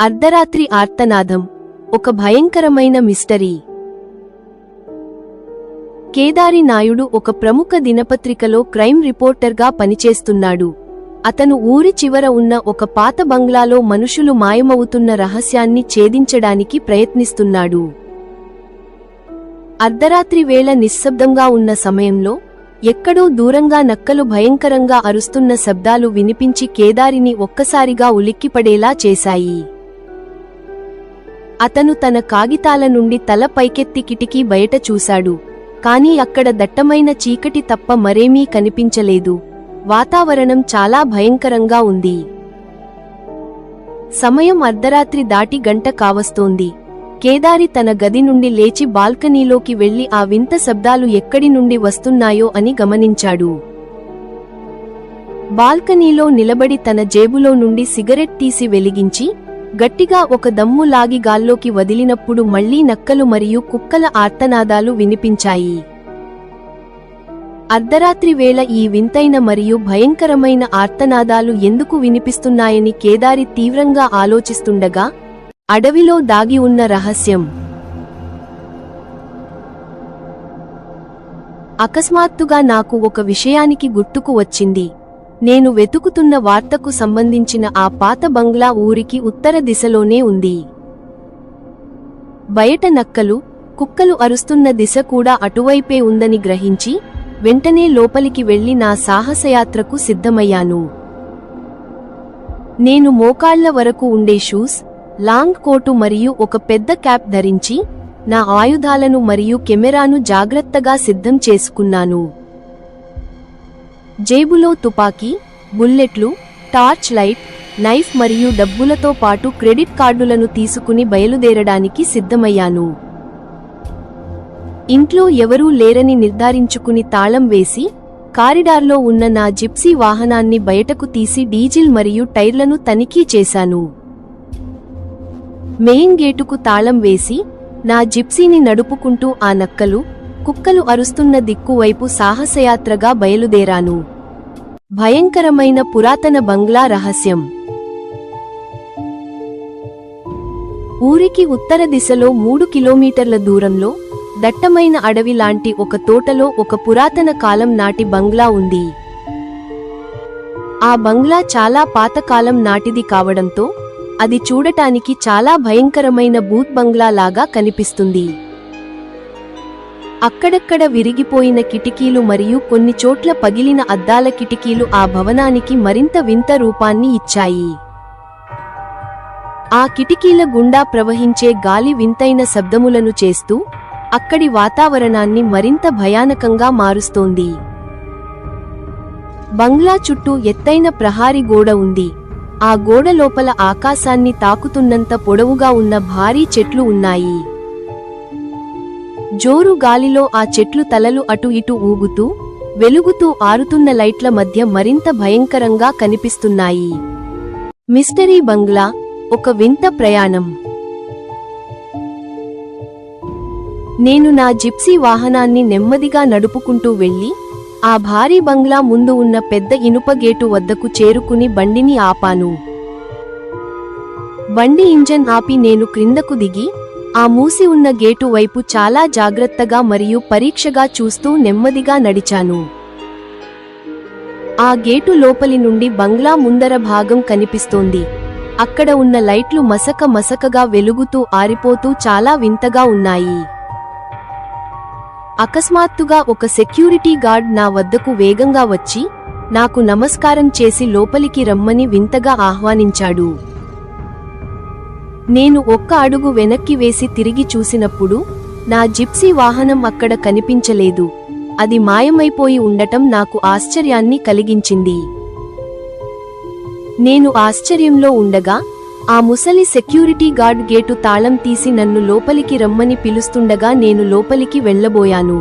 అర్ధరాత్రి ఆర్తనాదం ఒక భయంకరమైన మిస్టరీ. కేదారి నాయుడు ఒక ప్రముఖ దినపత్రికలో క్రైమ్ రిపోర్టర్గా పనిచేస్తున్నాడు. అతను ఊరి చివర ఉన్న ఒక పాత బంగ్లాలో మనుషులు మాయమవుతున్న రహస్యాన్ని ఛేదించడానికి ప్రయత్నిస్తున్నాడు. అర్ధరాత్రి వేళ నిశ్శబ్దంగా ఉన్న సమయంలో ఎక్కడో దూరంగా నక్కలు భయంకరంగా అరుస్తున్న శబ్దాలు వినిపించి కేదారిని ఒక్కసారిగా ఉలిక్కిపడేలా చేశాయి. అతను తన కాగితాల నుండి తల పైకెత్తి కిటికీ బయట చూశాడు. కాని అక్కడ దట్టమైన చీకటి తప్ప మరేమీ కనిపించలేదు. వాతావరణం చాలా భయంకరంగా ఉంది. సమయం అర్ధరాత్రి దాటి గంట కావస్తోంది. కేదారి తన గది నుండి లేచి బాల్కనీలోకి వెళ్లి ఆ వింత శబ్దాలు ఎక్కడి నుండి వస్తున్నాయో అని గమనించాడు. బాల్కనీలో నిలబడి తన జేబులో నుండి సిగరెట్ తీసి వెలిగించి గట్టిగా ఒక దమ్ము లాగి గాల్లోకి వదిలినప్పుడు మళ్లీ నక్కలు మరియు కుక్కల ఆర్తనాదాలు వినిపించాయి. అర్ధరాత్రి వేళ ఈ వింతైన మరియు భయంకరమైన ఆర్తనాదాలు ఎందుకు వినిపిస్తున్నాయని కేదారి తీవ్రంగా ఆలోచిస్తుండగా అడవిలో దాగి ఉన్న రహస్యం అకస్మాత్తుగా నాకు ఒక విషయానికి గుర్తుకు వచ్చింది. నేను వెతుకుతున్న వార్తకు సంబంధించిన ఆ పాత బంగ్లా ఊరికి ఉత్తర దిశలోనే ఉంది. బయట నక్కలు, కుక్కలు అరుస్తున్న దిశ కూడా అటువైపే ఉందని గ్రహించి వెంటనే లోపలికి వెళ్లి నా సాహసయాత్రకు సిద్ధమయ్యాను. నేను మోకాళ్ల వరకు ఉండే షూస్, లాంగ్ కోటు మరియు ఒక పెద్ద క్యాప్ ధరించి నా ఆయుధాలను మరియు కెమెరాను జాగ్రత్తగా సిద్ధం చేసుకున్నాను. జేబులో తుపాకీ, బుల్లెట్లు, టార్చ్ లైట్, నైఫ్ మరియు డబ్బులతో పాటు క్రెడిట్ కార్డులను తీసుకుని బయలుదేరడానికి సిద్ధమయ్యాను. ఇంట్లో ఎవరూ లేరని నిర్ధారించుకుని తాళం వేసి కారిడార్లో ఉన్న నా జిప్సీ వాహనాన్ని బయటకు తీసి డీజిల్ మరియు టైర్లను తనిఖీ చేశాను. మెయిన్ గేటుకు తాళం వేసి నా జిప్సీని నడుపుకుంటూ ఆ నక్కలు, కుక్కలు అరుస్తున్న దిక్కువైపు సాహసయాత్రగా బయలుదేరాను. భయంకరమైన పురాతన బంగ్లా రహస్యం. ఊరికి ఉత్తర దిశలో 3 కిలోమీటర్ల దూరంలో దట్టమైన అడవి లాంటి ఒక తోటలో ఒక పురాతన కాలం నాటి బంగ్లా ఉంది. ఆ బంగ్లా చాలా పాతకాలం నాటిది కావడంతో అది చూడటానికి చాలా భయంకరమైన బూత్ బంగ్లా లాగా కనిపిస్తుంది. అక్కడక్కడ విరిగిపోయిన కిటికీలు మరియు కొన్ని చోట్ల పగిలిన అద్దాల కిటికీలు ఆ భవనానికి మరింత వింత రూపాన్ని ఇచ్చాయి. ఆ కిటికీల గుండా ప్రవహించే గాలి వింతైన శబ్దములను చేస్తూ అక్కడి వాతావరణాన్ని మరింత భయానకంగా మారుస్తోంది. బంగ్లా చుట్టూ ఎత్తైన ప్రహారీ గోడ ఉంది. ఆ గోడ లోపల ఆకాశాన్ని తాకుతున్నంత పొడవుగా ఉన్న భారీ చెట్లు ఉన్నాయి. జోరు గాలిలో ఆ చెట్లు తలలు అటు ఇటు ఊగుతూ వెలుగుతూ ఆరుతున్న లైట్ల మధ్య మరింత భయంకరంగా కనిపిస్తున్నాయి. మిస్టరీ బంగ్లా, ఒక వింత ప్రయాణం. నేను నా జిప్సీ వాహనాన్ని నెమ్మదిగా నడుపుకుంటూ వెళ్లి ఆ భారీ బంగ్లా ముందు ఉన్న పెద్ద ఇనుప గేటు వద్దకు చేరుకుని బండిని ఆపాను. బండి ఇంజన్ ఆపి నేను క్రిందకు దిగి ఆ మూసి ఉన్న గేటు వైపు చాలా జాగ్రత్తగా మరియు పరీక్షగా చూస్తూ నెమ్మదిగా నడిచాను. ఆ గేటు లోపలి నుండి బంగ్లా ముందర భాగం కనిపిస్తోంది. అక్కడ ఉన్న లైట్లు మసకగా వెలుగుతూ ఆరిపోతూ చాలా వింతగా ఉన్నాయి. అకస్మాత్తుగా ఒక సెక్యూరిటీ గార్డ్ నా వద్దకు వేగంగా వచ్చి నాకు నమస్కారం చేసి లోపలికి రమ్మని వింతగా ఆహ్వానించాడు. నేను ఒక్క అడుగు వెనక్కి వేసి తిరిగి చూసినప్పుడు నా జిప్సీ వాహనం అక్కడ కనిపించలేదు. అది మాయమైపోయి ఉండటం నాకు ఆశ్చర్యాన్ని కలిగించింది. నేను ఆశ్చర్యంలో ఉండగా ఆ ముసలి సెక్యూరిటీ గార్డ్ గేటు తాళం తీసి నన్ను లోపలికి రమ్మని పిలుస్తుండగా నేను లోపలికి వెళ్లబోయాను.